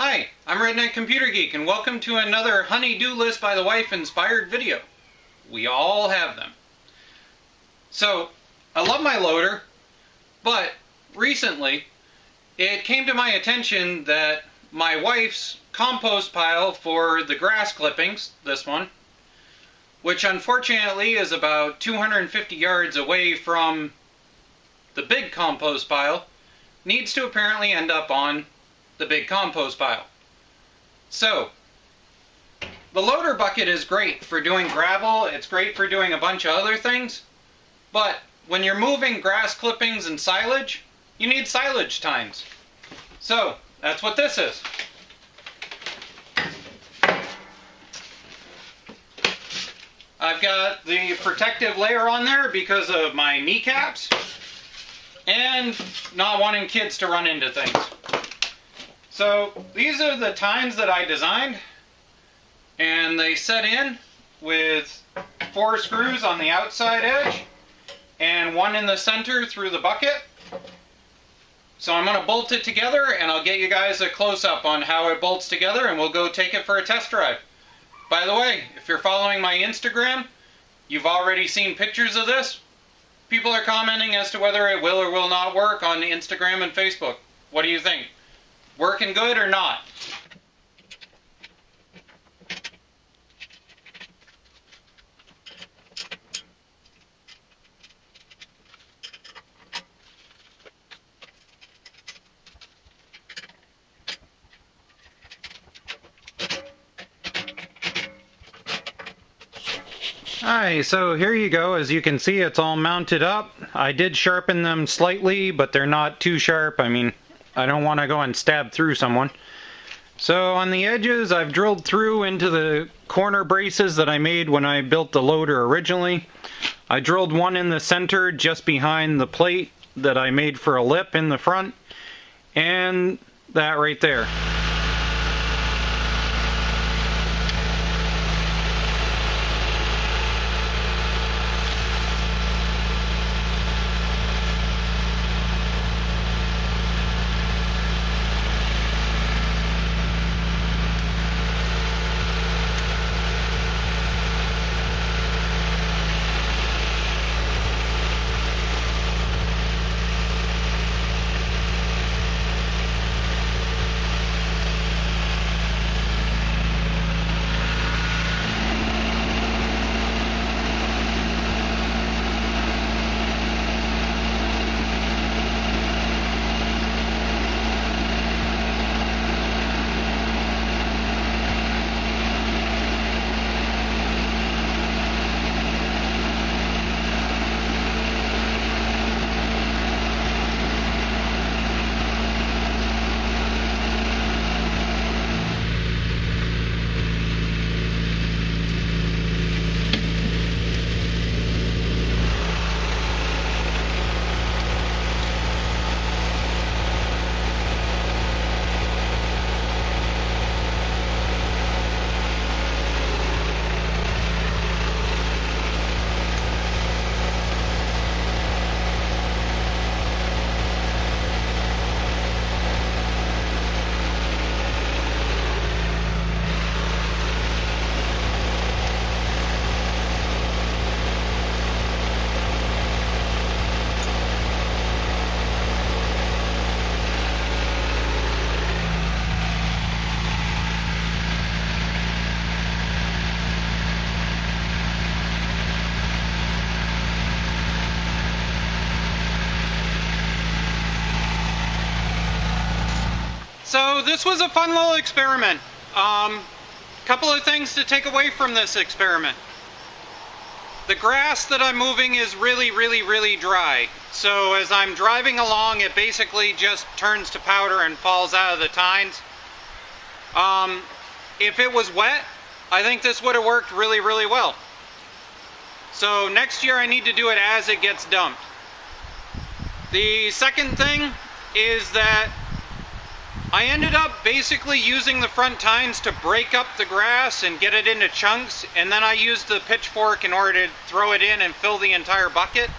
Hi, I'm Redneck Computer Geek, and welcome to another Honey-Do List by the Wife inspired video. We all have them. So, I love my loader, but recently it came to my attention that my wife's compost pile for the grass clippings, this one, which unfortunately is about 250 yards away from the big compost pile, needs to apparently end up on the big compost pile. So, the loader bucket is great for doing gravel, it's great for doing a bunch of other things, but when you're moving grass clippings and silage, you need silage tines. So, that's what this is. I've got the protective layer on there because of my kneecaps and not wanting kids to run into things. So these are the tines that I designed, and they set in with 4 screws on the outside edge and 1 in the center through the bucket. So I'm going to bolt it together, and I'll get you guys a close-up on how it bolts together, and we'll go take it for a test drive. By the way, if you're following my Instagram, you've already seen pictures of this. People are commenting as to whether it will or will not work on Instagram and Facebook. What do you think? Working good or not? Alright, so here you go. As you can see, it's all mounted up. I did sharpen them slightly, but they're not too sharp. I mean, I don't want to go and stab through someone. So on the edges, I've drilled through into the corner braces that I made when I built the loader originally. I drilled one in the center just behind the plate that I made for a lip in the front, and that right there. So this was a fun little experiment. Couple of things to take away from this experiment. The grass that I'm moving is really dry. So as I'm driving along, it basically just turns to powder and falls out of the tines. If it was wet, I think this would have worked really well. So next year I need to do it as it gets dumped. The second thing is that I ended up basically using the front tines to break up the grass and get it into chunks, and then I used the pitchfork in order to throw it in and fill the entire bucket.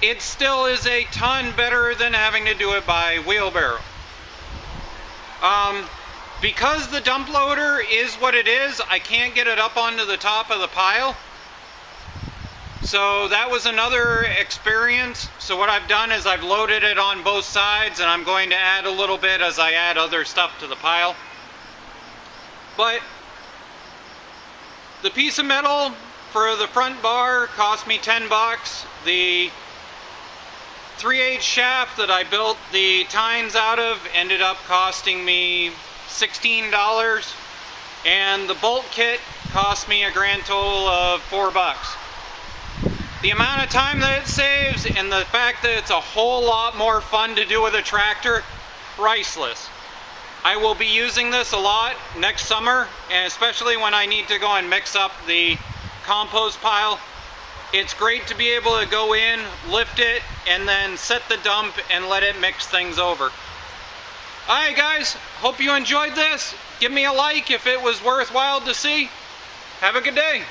It still is a ton better than having to do it by wheelbarrow. Because the dump loader is what it is, I can't get it up onto the top of the pile. So that was another experience. So what I've done is I've loaded it on both sides, and I'm going to add a little bit as I add other stuff to the pile. But the piece of metal for the front bar cost me 10 bucks. The 3/8 shaft that I built the tines out of ended up costing me $16, and the bolt kit cost me a grand total of 4 bucks. The amount of time that it saves and the fact that it's a whole lot more fun to do with a tractor, priceless. I will be using this a lot next summer, and especially when I need to go and mix up the compost pile. It's great to be able to go in, lift it, and then set the dump and let it mix things over. Alright guys, hope you enjoyed this. Give me a like if it was worthwhile to see. Have a good day.